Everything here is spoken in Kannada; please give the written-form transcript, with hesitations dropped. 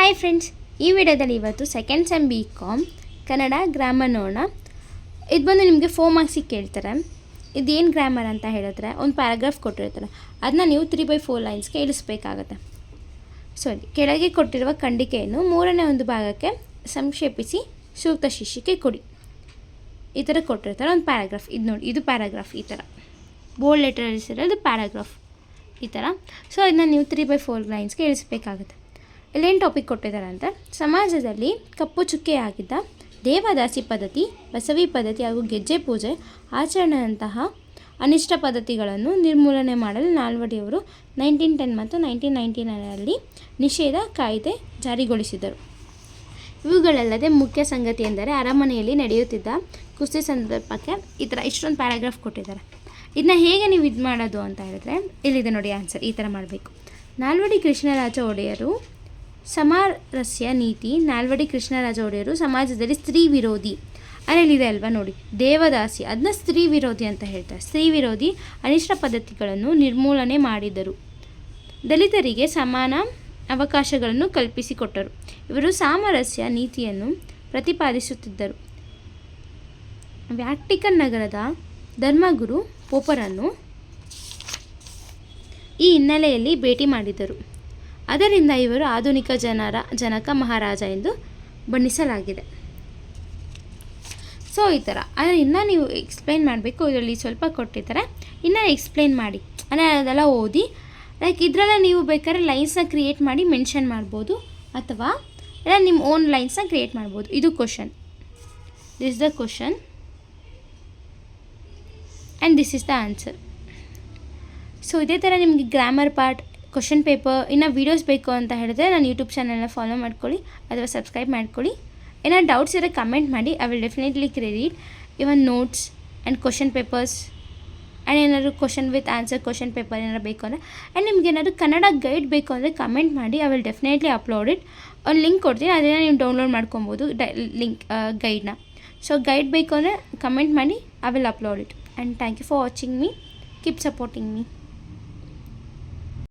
ಹಾಯ್ ಫ್ರೆಂಡ್ಸ್, ಈ ವಿಡಿಯೋದಲ್ಲಿ ಇವತ್ತು second sem BCom Kannada grammar ನೋಡೋಣ. ಇದು ಬಂದು ನಿಮಗೆ 4 ಮಾರ್ಕ್ಸಿಗೆ ಕೇಳ್ತಾರೆ. ಇದೇನು ಗ್ರಾಮರ್ ಅಂತ ಹೇಳಿದ್ರೆ ಒಂದು ಪ್ಯಾರಾಗ್ರಾಫ್ ಕೊಟ್ಟಿರ್ತಾರೆ, ಅದನ್ನ ನೀವು 3/4 ಲೈನ್ಸ್ಗೆ ಇಳಿಸ್ಬೇಕಾಗತ್ತೆ. ಸೊ ಕೆಳಗೆ ಕೊಟ್ಟಿರುವ ಖಂಡಿಕೆಯನ್ನು 3ನೇ ಒಂದು ಭಾಗಕ್ಕೆ ಸಂಕ್ಷೇಪಿಸಿ ಸೂಕ್ತ ಶೀರ್ಷಿಕೆ ಕೊಡಿ. ಈ ಥರ ಕೊಟ್ಟಿರ್ತಾರೆ ಒಂದು ಪ್ಯಾರಾಗ್ರಾಫ್. ಇದು ನೋಡಿ, ಇದು ಪ್ಯಾರಾಗ್ರಾಫ್. ಈ ಥರ ಬೋಲ್ಡ್ ಲೆಟರ್ಸ್ ಇರೋದು ಪ್ಯಾರಾಗ್ರಾಫ್ ಈ ಥರ. ಸೊ ಇದನ್ನ ನೀವು 3/4 ಲೈನ್ಸ್ಗೆ ಇಳಿಸಬೇಕಾಗುತ್ತೆ. ಇಲ್ಲೇನು ಟಾಪಿಕ್ ಕೊಟ್ಟಿದ್ದಾರೆ ಅಂತ, ಸಮಾಜದಲ್ಲಿ ಕಪ್ಪು ಚುಕ್ಕೆಯಾಗಿದ್ದ ದೇವದಾಸಿ ಪದ್ಧತಿ, ಬಸವಿ ಪದ್ಧತಿ ಹಾಗೂ ಗೆಜ್ಜೆ ಪೂಜೆ ಆಚರಣೆಯಂತಹ ಅನಿಷ್ಟ ಪದ್ಧತಿಗಳನ್ನು ನಿರ್ಮೂಲನೆ ಮಾಡಲು ನಾಲ್ವಡಿಯವರು 1910 ಮತ್ತು 1999ರಲ್ಲಿ ನಿಷೇಧ ಕಾಯ್ದೆ ಜಾರಿಗೊಳಿಸಿದರು. ಇವುಗಳಲ್ಲದೆ ಮುಖ್ಯ ಸಂಗತಿ ಎಂದರೆ ಅರಮನೆಯಲ್ಲಿ ನಡೆಯುತ್ತಿದ್ದ ಕುಸ್ತಿ ಸಂದರ್ಭಕ್ಕೆ ಈ ಥರ ಇಷ್ಟೊಂದು ಪ್ಯಾರಾಗ್ರಾಫ್ ಕೊಟ್ಟಿದ್ದಾರೆ. ಇದನ್ನ ಹೇಗೆ ನೀವು ಇದು ಮಾಡೋದು ಅಂತ ಹೇಳಿದ್ರೆ, ಇಲ್ಲಿದೆ ನೋಡಿ ಆನ್ಸರ್. ಈ ಥರ ಮಾಡಬೇಕು. ನಾಲ್ವಡಿ ಕೃಷ್ಣರಾಜ ಒಡೆಯರು ಸಾಮರಸ್ಯ ನೀತಿ. ನಾಲ್ವಡಿ ಕೃಷ್ಣರಾಜ ಒಡೆಯರು ಸಮಾಜದಲ್ಲಿ ಸ್ತ್ರೀ ವಿರೋಧಿ ಅಲ್ಲಿದೆ ಅಲ್ವಾ ನೋಡಿ, ದೇವದಾಸಿ ಅದನ್ನ ಸ್ತ್ರೀ ವಿರೋಧಿ ಅಂತ ಹೇಳ್ತಾರೆ. ಸ್ತ್ರೀ ವಿರೋಧಿ ಅನಿಷ್ಟ ಪದ್ಧತಿಗಳನ್ನು ನಿರ್ಮೂಲನೆ ಮಾಡಿದರು. ದಲಿತರಿಗೆ ಸಮಾನ ಅವಕಾಶಗಳನ್ನು ಕಲ್ಪಿಸಿಕೊಟ್ಟರು. ಇವರು ಸಾಮರಸ್ಯ ನೀತಿಯನ್ನು ಪ್ರತಿಪಾದಿಸುತ್ತಿದ್ದರು. ವ್ಯಾಟಿಕನ್ ನಗರದ ಧರ್ಮಗುರು ಪೋಪರನ್ನು ಈ ಹಿನ್ನೆಲೆಯಲ್ಲಿ ಭೇಟಿ ಮಾಡಿದರು. ಅದರಿಂದ ಇವರು ಆಧುನಿಕ ಜನಕ ಮಹಾರಾಜ ಎಂದು ಬಣ್ಣಿಸಲಾಗಿದೆ. ಸೊ ಈ ಥರ. ಆದರೆ ಇನ್ನೂ ನೀವು ಎಕ್ಸ್ಪ್ಲೈನ್ ಮಾಡಬೇಕು. ಇದರಲ್ಲಿ ಸ್ವಲ್ಪ ಕೊಟ್ಟಿದ್ದಾರೆ, ಇನ್ನೂ ಎಕ್ಸ್ಪ್ಲೈನ್ ಮಾಡಿ. ಅಂದರೆ ಅದೆಲ್ಲ ಓದಿ, ಲೈಕ್ ಇದರಲ್ಲೇ ನೀವು ಬೇಕಾದ್ರೆ ಲೈನ್ಸ್ನ ಕ್ರಿಯೇಟ್ ಮಾಡಿ ಮೆನ್ಷನ್ ಮಾಡ್ಬೋದು, ಅಥವಾ ಇಲ್ಲ ನಿಮ್ಮ ಓನ್ ಲೈನ್ಸ್ನ ಕ್ರಿಯೇಟ್ ಮಾಡ್ಬೋದು. ಇದು question, this is the question and this is the answer. So ಇದೇ ಥರ ನಿಮಗೆ ಗ್ರಾಮರ್ ಪಾರ್ಟ್, ಕ್ವಶನ್ ಪೇಪರ್, ಇನ್ನು ವೀಡಿಯೋಸ್ ಬೇಕು ಅಂತ ಹೇಳಿದ್ರೆ ನನ್ನ ಯೂಟ್ಯೂಬ್ ಚಾನಲ್ನ ಫಾಲೋ ಮಾಡ್ಕೊಳ್ಳಿ ಅಥವಾ ಸಬ್ಸ್ಕ್ರೈಬ್ ಮಾಡ್ಕೊಳ್ಳಿ. ಏನಾದ್ರು ಡೌಟ್ಸ್ ಇದ್ದರೆ ಕಮೆಂಟ್ ಮಾಡಿ. I will definitely credit even notes and question papers and ಏನಾದ್ರು question with answer question paper ಏನಾದ್ರು ಬೇಕು ಅಂದರೆ, ಆ್ಯಂಡ್ ನಿಮ್ಗೆ ಏನಾದ್ರು ಕನ್ನಡ ಗೈಡ್ ಬೇಕು ಅಂದರೆ ಕಮೆಂಟ್ ಮಾಡಿ. I will definitely upload it. ಒಂದು ಲಿಂಕ್ ಕೊಡ್ತೀನಿ, ಅದನ್ನು ನೀವು ಡೌನ್ಲೋಡ್ ಮಾಡ್ಕೊಬೋದು ಲಿಂಕ್ ಗೈಡ್ನ. ಸೊ ಗೈಡ್ ಬೇಕು ಅಂದರೆ ಕಮೆಂಟ್ ಮಾಡಿ. I will upload it. And thank you for watching me. Keep supporting me.